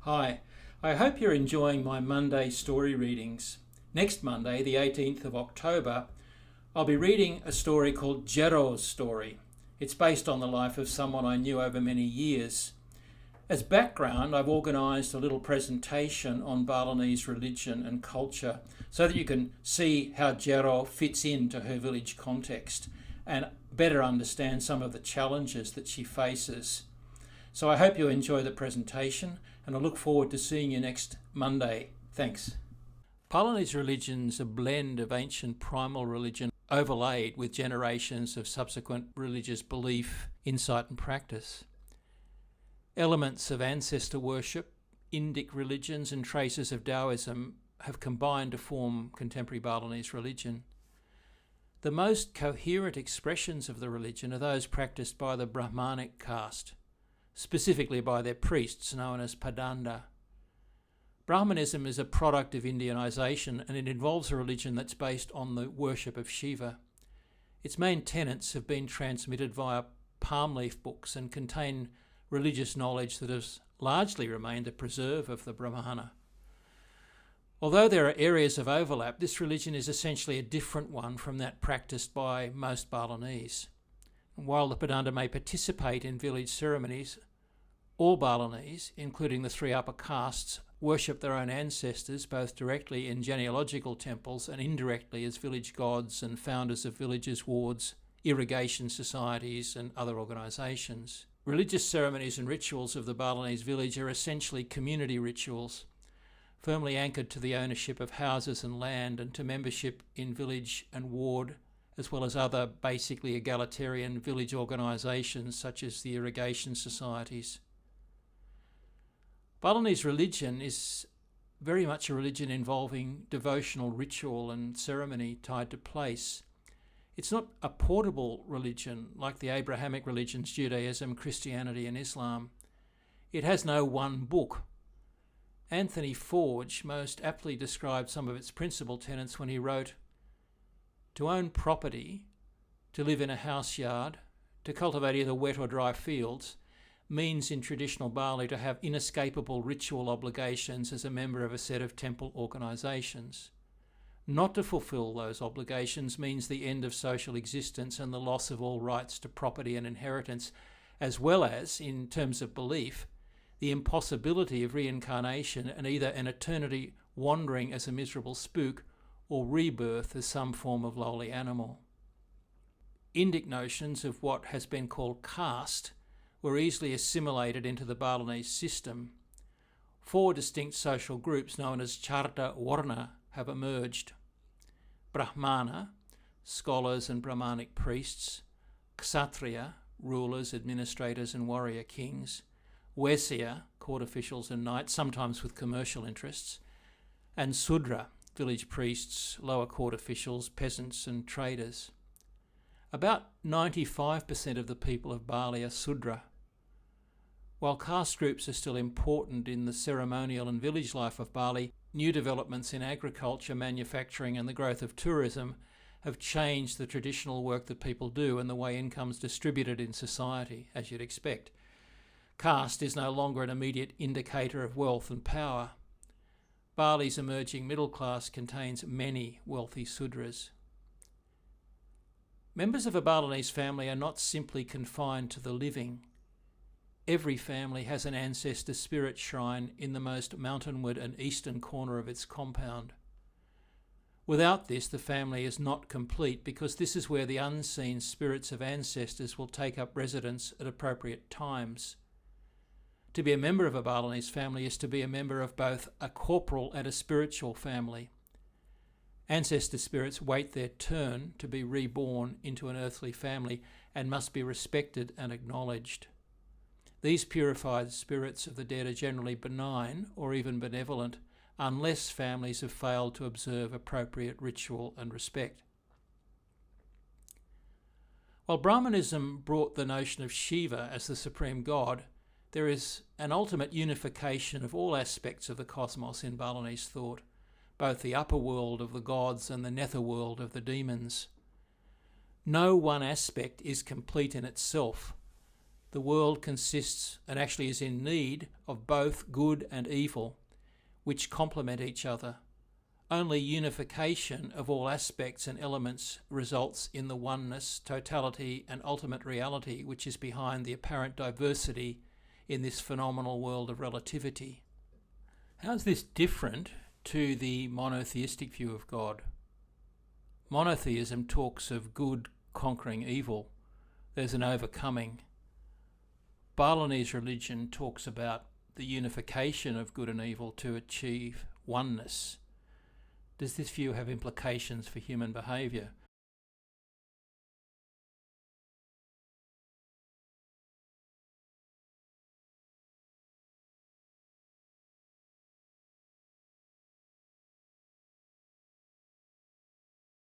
Hi, I hope you're enjoying my Monday story readings. Next Monday, the 18th of October, I'll be reading a story called Jero's story. It's based on the life of someone I knew over many years. As background, I've organised a little presentation on Balinese religion and culture so that you can see how Jero fits into her village context and better understand some of the challenges that she faces. So I hope you enjoy the presentation and I look forward to seeing you next Monday. Thanks. Balinese religion's a blend of ancient primal religion overlaid with generations of subsequent religious belief, insight and practice. Elements of ancestor worship, Indic religions and traces of Taoism have combined to form contemporary Balinese religion. The most coherent expressions of the religion are those practiced by the Brahmanic caste, specifically by their priests known as Padanda. Brahmanism is a product of Indianisation and it involves a religion that's based on the worship of Shiva. Its main tenets have been transmitted via palm leaf books and contain religious knowledge that has largely remained a preserve of the Brahmana. Although there are areas of overlap, this religion is essentially a different one from that practiced by most Balinese. While the Padanda may participate in village ceremonies, all Balinese, including the three upper castes, worship their own ancestors both directly in genealogical temples and indirectly as village gods and founders of villages, wards, irrigation societies and other organisations. Religious ceremonies and rituals of the Balinese village are essentially community rituals, firmly anchored to the ownership of houses and land and to membership in village and ward, as well as other basically egalitarian village organisations such as the irrigation societies. Balinese religion is very much a religion involving devotional ritual and ceremony tied to place. It's not a portable religion like the Abrahamic religions Judaism, Christianity and Islam. It has no one book. Anthony Forge most aptly described some of its principal tenets when he wrote, "To own property, to live in a house yard, to cultivate either wet or dry fields, means in traditional Bali to have inescapable ritual obligations as a member of a set of temple organisations. Not to fulfil those obligations means the end of social existence and the loss of all rights to property and inheritance, as well as, in terms of belief, the impossibility of reincarnation and either an eternity wandering as a miserable spook or rebirth as some form of lowly animal." Indic notions of what has been called caste were easily assimilated into the Balinese system. Four distinct social groups known as Charta Varna have emerged: Brahmana, scholars and Brahmanic priests; Kshatriya, rulers, administrators and warrior kings; Vaisya, court officials and knights, sometimes with commercial interests; and Sudra, village priests, lower court officials, peasants and traders. About 95% of the people of Bali are Sudra. While caste groups are still important in the ceremonial and village life of Bali, new developments in agriculture, manufacturing and the growth of tourism have changed the traditional work that people do and the way income's distributed in society, as you'd expect. Caste is no longer an immediate indicator of wealth and power. Bali's emerging middle class contains many wealthy Sudras. Members of a Balinese family are not simply confined to the living. Every family has an ancestor spirit shrine in the most mountainward and eastern corner of its compound. Without this, the family is not complete because this is where the unseen spirits of ancestors will take up residence at appropriate times. To be a member of a Balinese family is to be a member of both a corporal and a spiritual family. Ancestor spirits wait their turn to be reborn into an earthly family and must be respected and acknowledged. These purified spirits of the dead are generally benign or even benevolent, unless families have failed to observe appropriate ritual and respect. While Brahmanism brought the notion of Shiva as the supreme god, there is an ultimate unification of all aspects of the cosmos in Balinese thought, both the upper world of the gods and the nether world of the demons. No one aspect is complete in itself. the world consists and actually is in need of both good and evil, which complement each other. Only unification of all aspects and elements results in the oneness, totality, and ultimate reality which is behind the apparent diversity in this phenomenal world of relativity. How's this different to the monotheistic view of God? Monotheism talks of good conquering evil. There's an overcoming. Balinese religion talks about the unification of good and evil to achieve oneness. Does this view have implications for human behaviour?